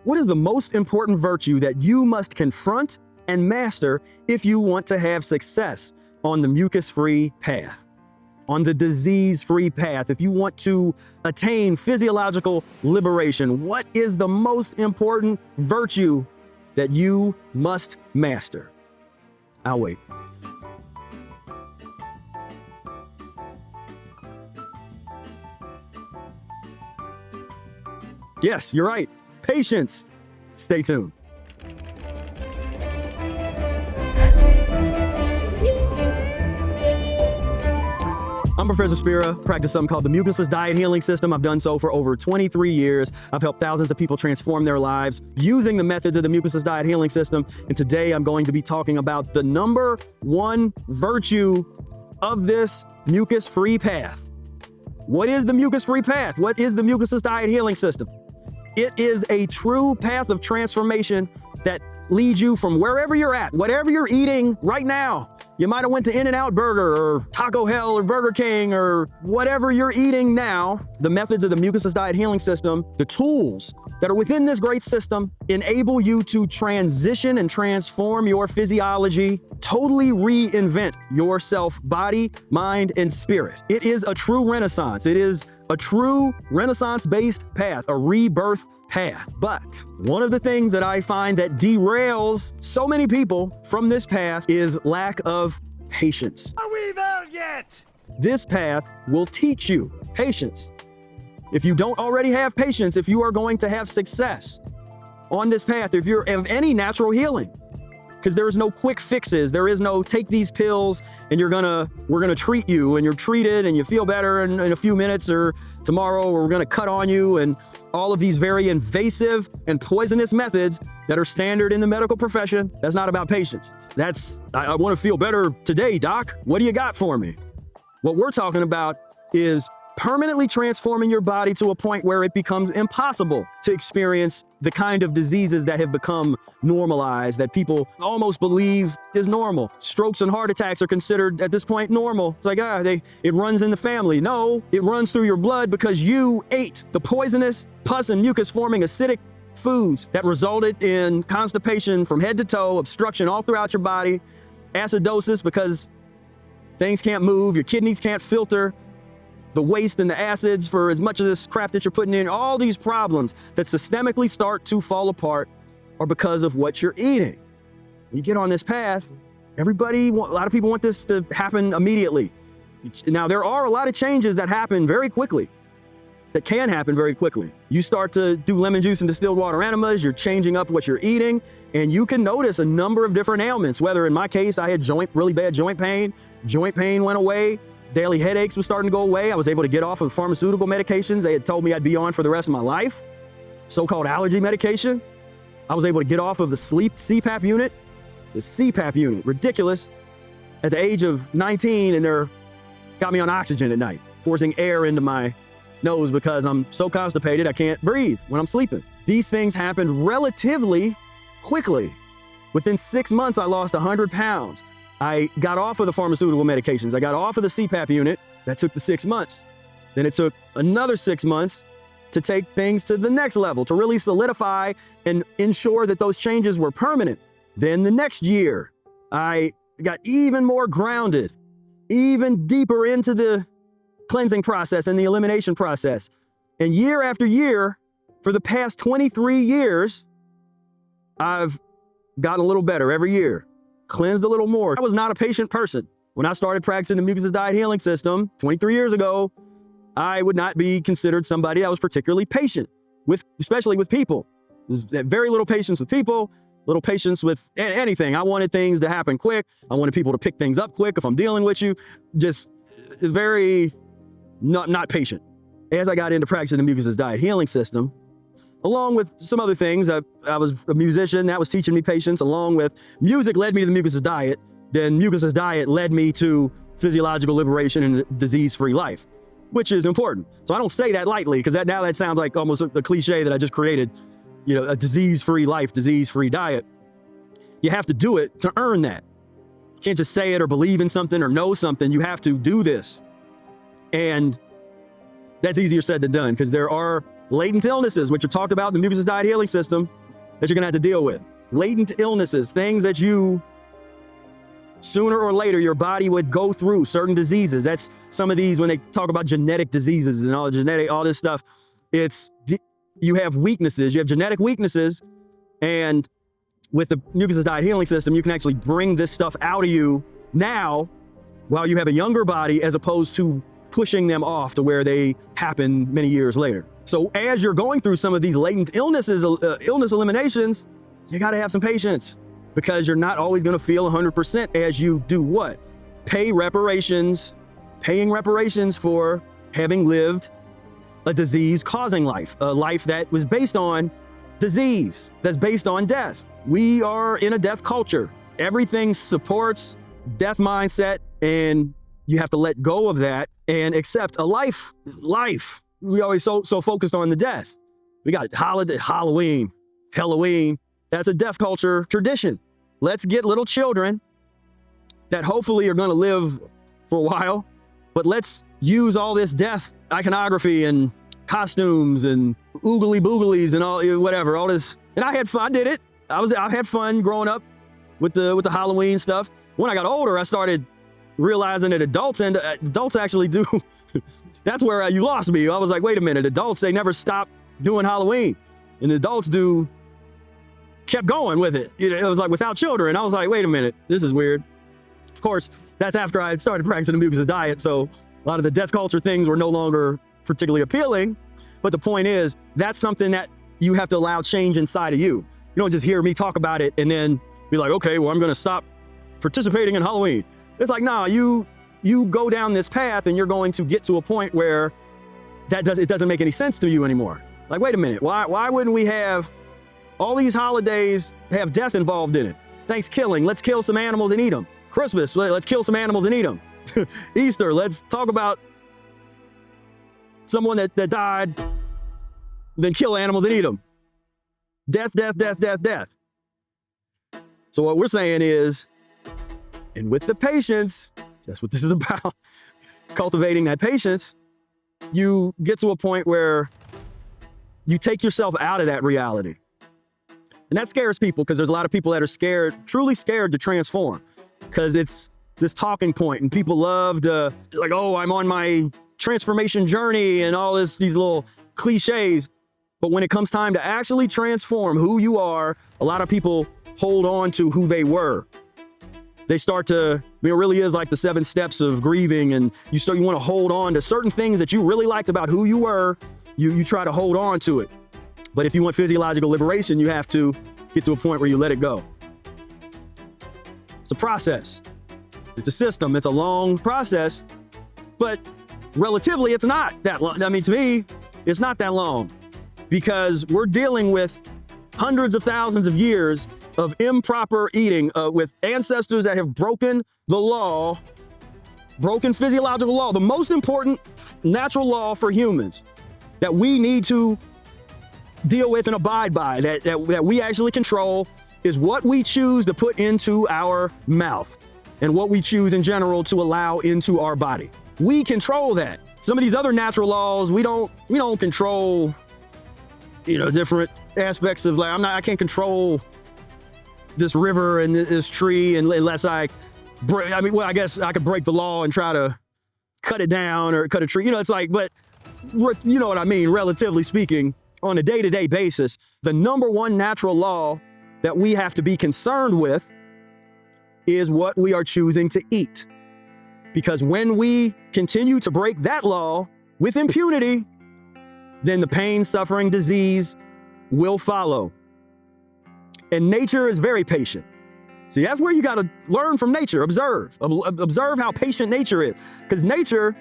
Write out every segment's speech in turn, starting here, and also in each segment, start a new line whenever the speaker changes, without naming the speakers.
What is the most important virtue that you must confront and master if you want to have success on the mucus-free path, on the disease-free path? If you want to attain physiological liberation, what is the most important virtue that you must master? I'll wait. Yes, you're right. Patience. Stay tuned. I'm Professor Spira, practice something called the Mucusless Diet Healing System. I've done so for over 23 years. I've helped thousands of people transform their lives using the methods of the Mucusless Diet Healing System. And today I'm going to be talking about the number one virtue of this mucus-free path. What is the mucus-free path? What is the Mucusless Diet Healing System? It is a true path of transformation that leads you from wherever you're at, whatever you're eating right now. You might have went to In-N-Out Burger or Taco Hell or Burger King or whatever you're eating now. The methods of the Mucusless Diet Healing System, the tools that are within this great system, enable you to transition and transform your physiology, totally reinvent yourself, body, mind, and spirit. It is a true renaissance. It is a true renaissance-based path, a rebirth path. But one of the things that I find that derails so many people from this path is lack of patience.
Are we there yet?
This path will teach you patience. If you don't already have patience, if you are going to have success on this path, if you're of any natural healing, because there is no quick fixes. There is no take these pills and we're gonna treat you and you're treated and you feel better in a few minutes or tomorrow, or we're gonna cut on you, and all of these very invasive and poisonous methods that are standard in the medical profession. That's not about patience. I want to feel better today, doc. What do you got for me? What we're talking about is permanently transforming your body to a point where it becomes impossible to experience the kind of diseases that have become normalized, that people almost believe is normal. Strokes and heart attacks are considered at this point normal. It's like, it runs in the family. No, it runs through your blood because you ate the poisonous pus and mucus forming acidic foods that resulted in constipation from head to toe, obstruction all throughout your body, acidosis because things can't move, your kidneys can't filter the waste and the acids for as much of this crap that you're putting in. All these problems that systemically start to fall apart are because of what you're eating. You get on this path, a lot of people want this to happen immediately. Now, there are a lot of changes that happen very quickly, that can happen very quickly. You start to do lemon juice and distilled water enemas, you're changing up what you're eating, and you can notice a number of different ailments, whether in my case, I had really bad joint pain went away. Daily headaches were starting to go away. I was able to get off of the pharmaceutical medications they had told me I'd be on for the rest of my life, so-called allergy medication. I was able to get off of the CPAP unit, ridiculous, at the age of 19, and they got me on oxygen at night, forcing air into my nose because I'm so constipated I can't breathe when I'm sleeping. These things happened relatively quickly. Within 6 months, I lost 100 pounds. I got off of the pharmaceutical medications. I got off of the CPAP unit. That took the 6 months. Then it took another 6 months to take things to the next level, to really solidify and ensure that those changes were permanent. Then the next year, I got even more grounded, even deeper into the cleansing process and the elimination process. And year after year, for the past 23 years, I've gotten a little better every year. Cleansed a little more. I was not a patient person. When I started practicing the Mucusless Diet Healing System 23 years ago, I would not be considered somebody that was particularly patient, especially with people. Very little patience with people, little patience with anything. I wanted things to happen quick. I wanted people to pick things up quick if I'm dealing with you. Just very not patient. As I got into practicing the Mucusless Diet Healing System, along with some other things, I was a musician that was teaching me patience, along with music led me to the Mucusless Diet. Then Mucusless Diet led me to physiological liberation and a disease-free life, which is important. So I don't say that lightly, because now that sounds like almost a cliche that I just created, a disease-free life, disease-free diet. You have to do it to earn that. You can't just say it or believe in something or know something. You have to do this. And that's easier said than done, because there are latent illnesses, which are talked about in the Mucusless Diet Healing System, that you're gonna have to deal with. Latent illnesses, things that you, sooner or later, your body would go through, certain diseases. That's some of these when they talk about genetic diseases and all this stuff. You have weaknesses, you have genetic weaknesses, and with the Mucusless Diet Healing System, you can actually bring this stuff out of you now while you have a younger body, as opposed to pushing them off to where they happen many years later. So as you're going through some of these latent illnesses, illness eliminations, you gotta have some patience, because you're not always gonna feel 100% as you do what? Paying reparations for having lived a disease-causing life, a life that was based on disease, that's based on death. We are in a death culture. Everything supports death mindset, and you have to let go of that and accept a life. We always so focused on the death. We got Halloween. That's a death culture tradition. Let's get little children that hopefully are going to live for a while, but let's use all this death iconography and costumes and oogly booglies and all whatever, all this. And I had fun. I did it. I had fun growing up with the Halloween stuff. When I got older, I started realizing that adults actually do. That's where you lost me. I was like, wait a minute, adults, they never stop doing Halloween, and the adults kept going with it. It was like without children. I was like, wait a minute, this is weird. Of course, that's after I had started practicing the Mucusless diet, so a lot of the death culture things were no longer particularly appealing. But the point is, that's something that you have to allow change inside of you. You don't just hear me talk about it and then be like, okay, well, I'm gonna stop participating in Halloween. It's like, nah, you go down this path and you're going to get to a point where it doesn't make any sense to you anymore. Like, wait a minute, why wouldn't we have all these holidays have death involved in it? Thanksgiving, let's kill some animals and eat them. Christmas, let's kill some animals and eat them. Easter, let's talk about someone that died, then kill animals and eat them. Death. So what we're saying is, and with the patience, that's what this is about, cultivating that patience, you get to a point where you take yourself out of that reality. And that scares people, because there's a lot of people that are scared, truly scared to transform, because it's this talking point, and people love to, like, oh, I'm on my transformation journey and all these little cliches. But when it comes time to actually transform who you are, a lot of people hold on to who they were. They start to, it really is like the 7 steps of grieving, and you want to hold on to certain things that you really liked about who you were. You try to hold on to it. But if you want physiological liberation, you have to get to a point where you let it go. It's a process. It's a system. It's a long process, but relatively, it's not that long. I mean, to me, it's not that long, because we're dealing with hundreds of thousands of years of improper eating, with ancestors that have broken the law, broken physiological law, the most important natural law for humans that we need to deal with and abide by, that we actually control, is what we choose to put into our mouth and what we choose in general to allow into our body. We control that. Some of these other natural laws, we don't control, different aspects of, like, I can't control this river and this tree unless I guess I could break the law and try to cut it down or cut a tree. It's like, but you know what I mean, relatively speaking, on a day-to-day basis, the number one natural law that we have to be concerned with is what we are choosing to eat. Because when we continue to break that law with impunity, then the pain, suffering, disease will follow. And nature is very patient. See, that's where you got to learn from nature. Observe how patient nature is, because nature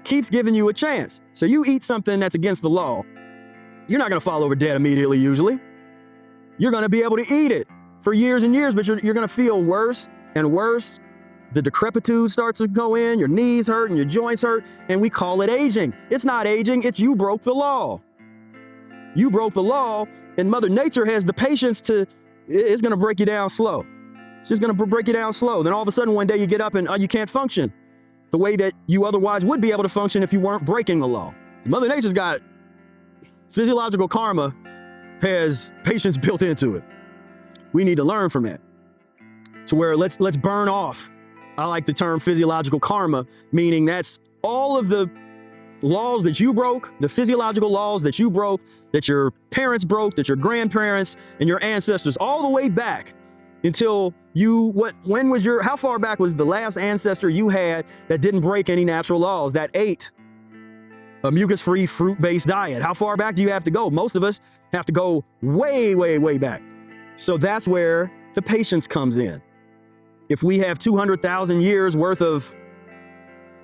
keeps giving you a chance. So you eat something that's against the law, you're not going to fall over dead immediately, usually. You're going to be able to eat it for years and years, but you're going to feel worse and worse. The decrepitude starts to go in, your knees hurt and your joints hurt, and we call it aging. It's not aging, it's you broke the law. You broke the law, and Mother Nature has the patience it's going to break you down slow. She's going to break you down slow. Then all of a sudden, one day you get up and you can't function the way that you otherwise would be able to function if you weren't breaking the law. So Mother Nature's got Physiological karma has patience built into it. We need to learn from that. To where let's burn off. I like the term physiological karma, meaning that's all of the laws that you broke, the physiological laws that you broke, that your parents broke, that your grandparents and your ancestors, all the way back until how far back was the last ancestor you had that didn't break any natural laws, that ate a mucus-free fruit-based diet? How far back do you have to go? Most of us have to go way, way, way back. So that's where the patience comes in. If we have 200,000 years worth of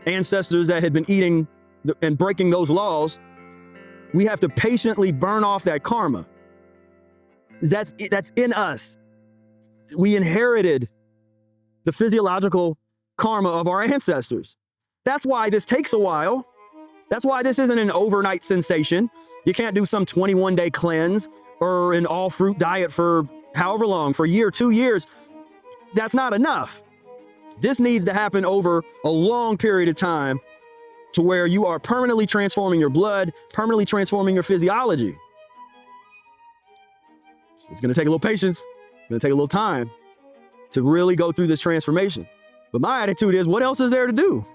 ancestors that had been eating and breaking those laws, we have to patiently burn off that karma. That's in us. We inherited the physiological karma of our ancestors. That's why this takes a while. That's why this isn't an overnight sensation. You can't do some 21-day cleanse or an all-fruit diet for however long, for a year, 2 years. That's not enough. This needs to happen over a long period of time to where you are permanently transforming your blood, permanently transforming your physiology. It's going to take a little patience. It's going to take a little time to really go through this transformation. But my attitude is, what else is there to do?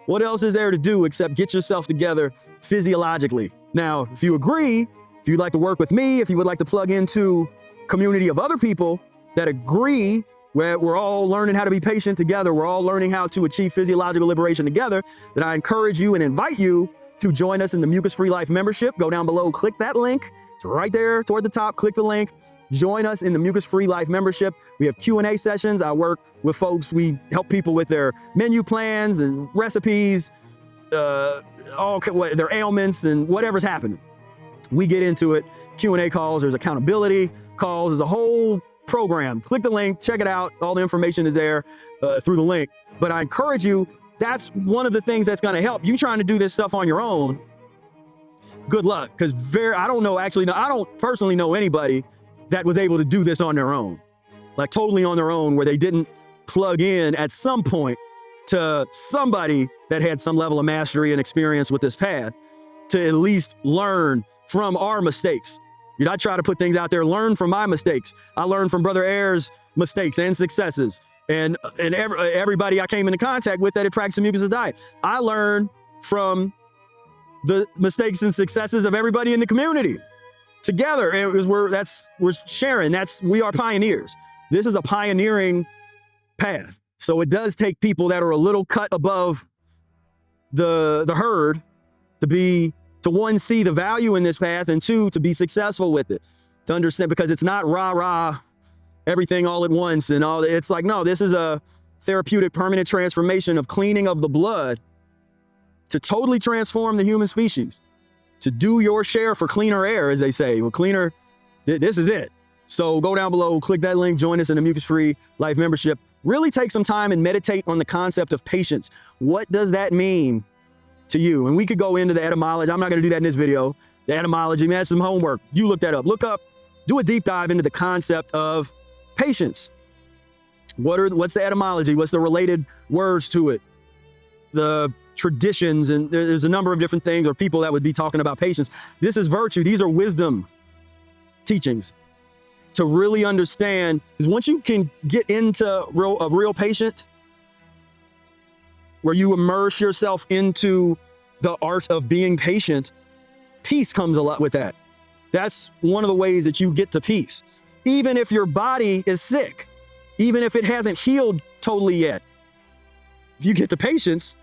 What else is there to do except get yourself together physiologically? Now, if you agree, if you'd like to work with me, if you would like to plug into a community of other people that agree, where we're all learning how to be patient together, we're all learning how to achieve physiological liberation together, then I encourage you and invite you to join us in the Mucus-free Life membership. Go down below, click that link. It's right there toward the top. Click the link. Join us in the Mucus-free Life membership. We have Q&A sessions. I work with folks. We help people with their menu plans and recipes, all their ailments and whatever's happening. We get into it. Q&A calls. There's accountability calls. There's a whole program. Click the link, check it out. All the information is there through the link. But I encourage you, that's one of the things that's going to help. You trying to do this stuff on your own, good luck. Because I don't personally know anybody that was able to do this on their own, like totally on their own, where they didn't plug in at some point to somebody that had some level of mastery and experience with this path to at least learn from our mistakes. I try to put things out there, learn from my mistakes. I learned from Brother Ayer's mistakes and successes. And everybody I came into contact with that had practiced a Mucusless diet. I learned from the mistakes and successes of everybody in the community. Together, we're sharing. We are pioneers. This is a pioneering path. So it does take people that are a little cut above the herd to one, see the value in this path, and two, to be successful with it, to understand, because it's not rah-rah, everything all at once and all. It's like, no, this is a therapeutic permanent transformation of cleaning of the blood to totally transform the human species, to do your share for cleaner air, as they say. Well, cleaner, this is it. So go down below, click that link, join us in the Mucus-free Life membership. Really take some time and meditate on the concept of patience. What does that mean to you? And we could go into the etymology. I'm not going to do that in this video. The etymology, man, that's some homework. You look that up. Look up, do a deep dive into the concept of patience. What's the etymology? What's the related words to it? The traditions, and there's a number of different things or people that would be talking about patience. This is virtue. These are wisdom teachings to really understand, because once you can get into a real patient, where you immerse yourself into the art of being patient, peace comes a lot with that. That's one of the ways that you get to peace. Even if your body is sick, even if it hasn't healed totally yet, if you get to patience,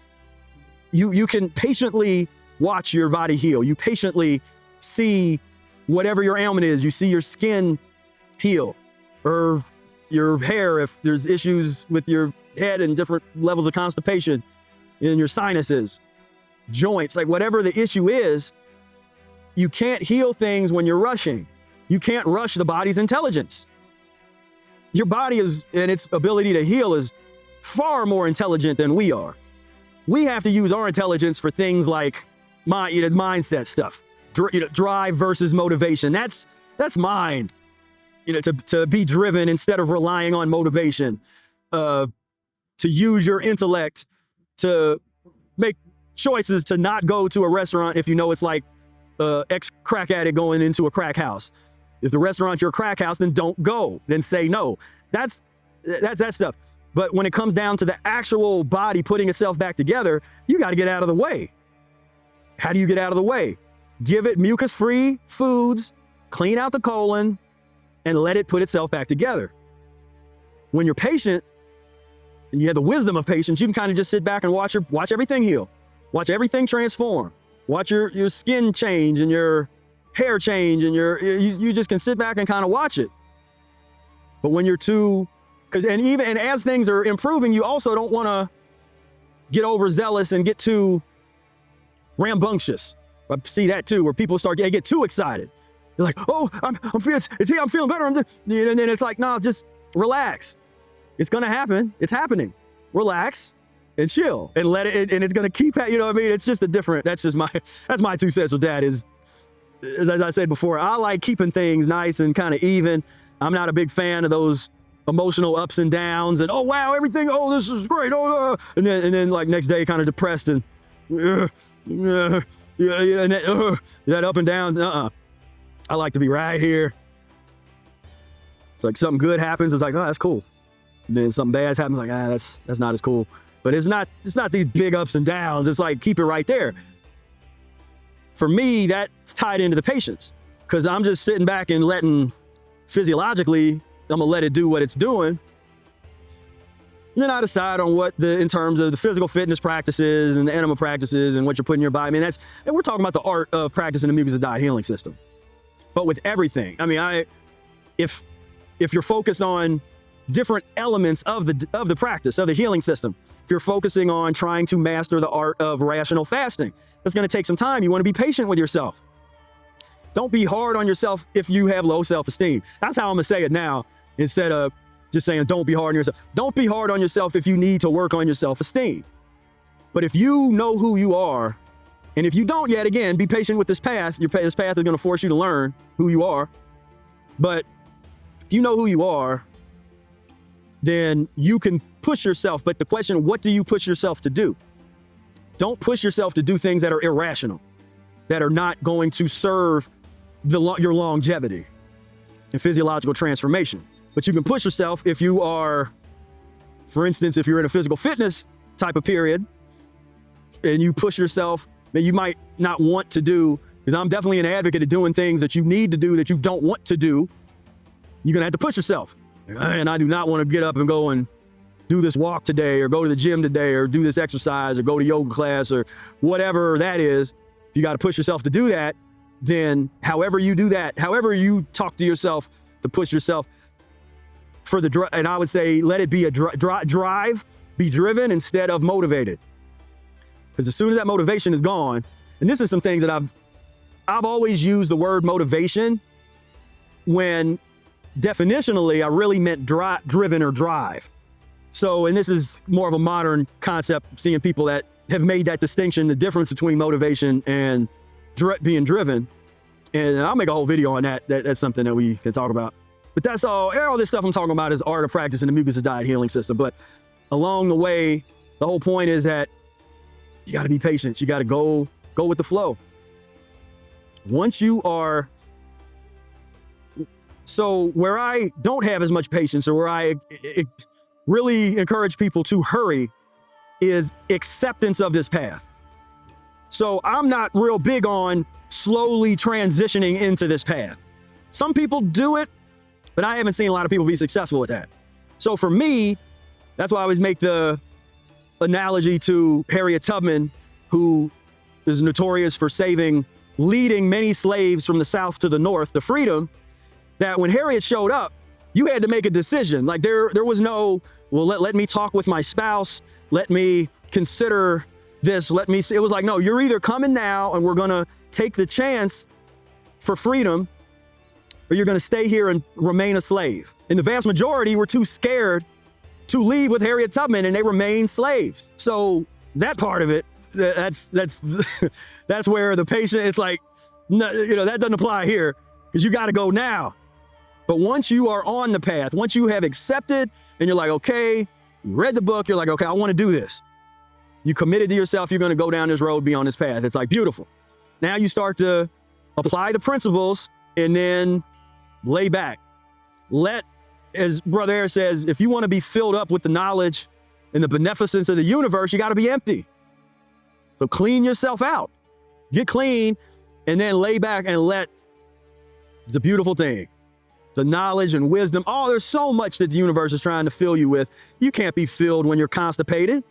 you can patiently watch your body heal. You patiently see whatever your ailment is. You see your skin heal, or your hair, if there's issues with your head and different levels of constipation in your sinuses, joints, like whatever the issue is. You can't heal things when you're rushing. You can't rush the body's intelligence. Your body and its ability to heal is far more intelligent than we are. We have to use our intelligence for things like mindset stuff, drive versus motivation. That's mind. To be driven instead of relying on motivation, to use your intellect to make choices to not go to a restaurant if you know it's like ex-crack addict going into a crack house. If the restaurant's your crack house, then don't go. Then say no. That's that stuff. But when it comes down to the actual body putting itself back together, you got to get out of the way. How do you get out of the way? Give it mucus-free foods, clean out the colon, and let it put itself back together. When you're patient, and you have the wisdom of patience, you can kind of just sit back and watch everything heal. Watch everything transform. Watch your skin change and your hair change, and you just can sit back and kind of watch it. But when you're too, and as things are improving, you also don't want to get overzealous and get too rambunctious. I see that too, where people get too excited. They're like, oh, I'm feeling better. And then it's like, no, just relax. It's gonna happen. It's happening. Relax and chill and let it, and it's gonna keep, you know what I mean? It's just that's my 2 cents with that is, as I said before, I like keeping things nice and kind of even. I'm not a big fan of those emotional ups and downs and, oh, wow, everything, oh, this is great. Oh, and then like next day kind of depressed and, and that up and down. I like to be right here. It's like something good happens. It's like, oh, that's cool. And then something bad happens. Like, that's not as cool. But it's not these big ups and downs. It's like, keep it right there. For me, that's tied into the patience, because I'm just sitting back and letting physiologically, I'm gonna let it do what it's doing. And then I decide on what in terms of the physical fitness practices and the enema practices and what you're putting in your body. I mean, and we're talking about the art of practicing the Mucusless Diet Healing System. But with everything, I mean, if you're focused on different elements of the practice, of the healing system, if you're focusing on trying to master the art of rational fasting, that's going to take some time. You want to be patient with yourself. Don't be hard on yourself if you have low self-esteem. That's how I'm going to say it now, instead of just saying don't be hard on yourself. Don't be hard on yourself if you need to work on your self-esteem. But if you know who you are, and if you don't yet, again, be patient with this path. This path is going to force you to learn who you are. But if you know who you are, then you can push yourself. But the question, what do you push yourself to do? Don't push yourself to do things that are irrational, that are not going to serve your longevity and physiological transformation. But you can push yourself if you are, for instance, if you're in a physical fitness type of period, and you push yourself that you might not want to do, because I'm definitely an advocate of doing things that you need to do that you don't want to do. You're gonna have to push yourself. And I do not want to get up and go and do this walk today, or go to the gym today, or do this exercise, or go to yoga class, or whatever that is. If you got to push yourself to do that, then however you do that, however you talk to yourself to push yourself for and I would say let it be a drive, be driven instead of motivated. Because as soon as that motivation is gone, and this is some things that I've always used the word motivation when definitionally I really meant driven or drive. So, and this is more of a modern concept, seeing people that have made that distinction, the difference between motivation and being driven. And I'll make a whole video on that. That's something that we can talk about. But that's all this stuff I'm talking about is art of practicing the Mucusless Diet Healing System. But along the way, the whole point is that you got to be patient. You got to go with the flow. Once you are, so where I don't have as much patience, or where I really encourage people to hurry, is acceptance of this path. So I'm not real big on slowly transitioning into this path. Some people do it, but I haven't seen a lot of people be successful with that. So for me, that's why I always make the analogy to Harriet Tubman, who is notorious for leading many slaves from the South to the North to freedom, that when Harriet showed up, you had to make a decision. Like there was no, well, let me talk with my spouse. Let me consider this. It was like, no, you're either coming now and we're going to take the chance for freedom, or you're going to stay here and remain a slave. And the vast majority were too scared to leave with Harriet Tubman, and they remained slaves. So that part of it, that's where the patient, it's like, no, that doesn't apply here, because you got to go now. But once you are on the path, once you have accepted and you're like, okay, you read the book, you're like, okay, I want to do this. You committed to yourself, you're going to go down this road, be on this path. It's like beautiful. Now you start to apply the principles, and then lay back. As Brother Air says, if you want to be filled up with the knowledge and the beneficence of the universe, you got to be empty. So clean yourself out. Get clean, and then lay back and it's a beautiful thing. The knowledge and wisdom. Oh, there's so much that the universe is trying to fill you with. You can't be filled when you're constipated.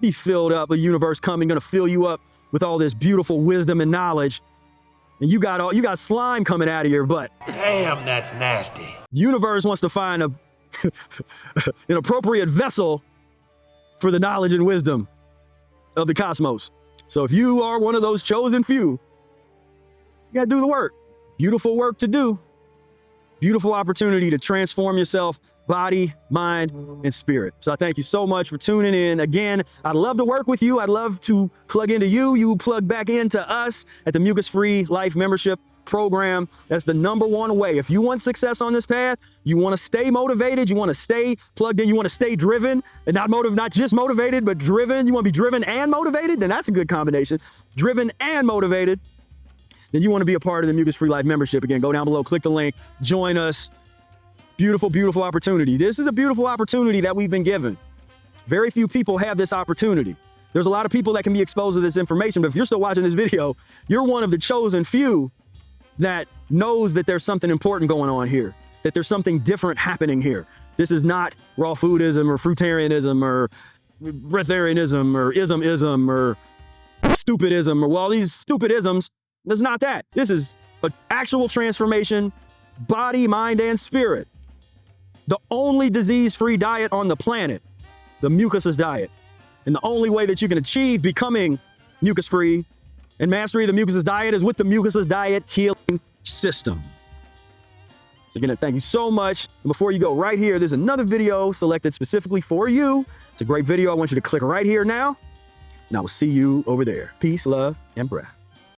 Be filled up. The universe going to fill you up with all this beautiful wisdom and knowledge. And you got slime coming out of your butt.
Damn, that's nasty.
Universe wants to find an appropriate vessel for the knowledge and wisdom of the cosmos. So if you are one of those chosen few, you got to do the work. Beautiful work to do. Beautiful opportunity to transform yourself, body, mind, and spirit. So I thank you so much for tuning in. Again, I'd love to work with you. I'd love to plug into you. You plug back into us at the Mucus-free Life Membership Program. That's the #1 way. If you want success on this path, you want to stay motivated, you want to stay plugged in, you want to stay driven, and not just motivated, but driven. You want to be driven and motivated, then that's a good combination. Driven and motivated. Then you want to be a part of the Mucus-free Life Membership. Again, go down below, click the link, join us. Beautiful, beautiful opportunity. This is a beautiful opportunity that we've been given. Very few people have this opportunity. There's a lot of people that can be exposed to this information, but if you're still watching this video, you're one of the chosen few that knows that there's something important going on here, that there's something different happening here. This is not raw foodism or fruitarianism or breatharianism or ism or stupidism or all these stupid isms. That's not that. This is an actual transformation, body, mind, and spirit. The only disease-free diet on the planet, the Mucusless Diet. And the only way that you can achieve becoming mucus-free and mastery of the Mucusless Diet is with the Mucusless Diet Healing System. So again, thank you so much. And before you go, right here, there's another video selected specifically for you. It's a great video. I want you to click right here now, and I will see you over there. Peace, love, and breath.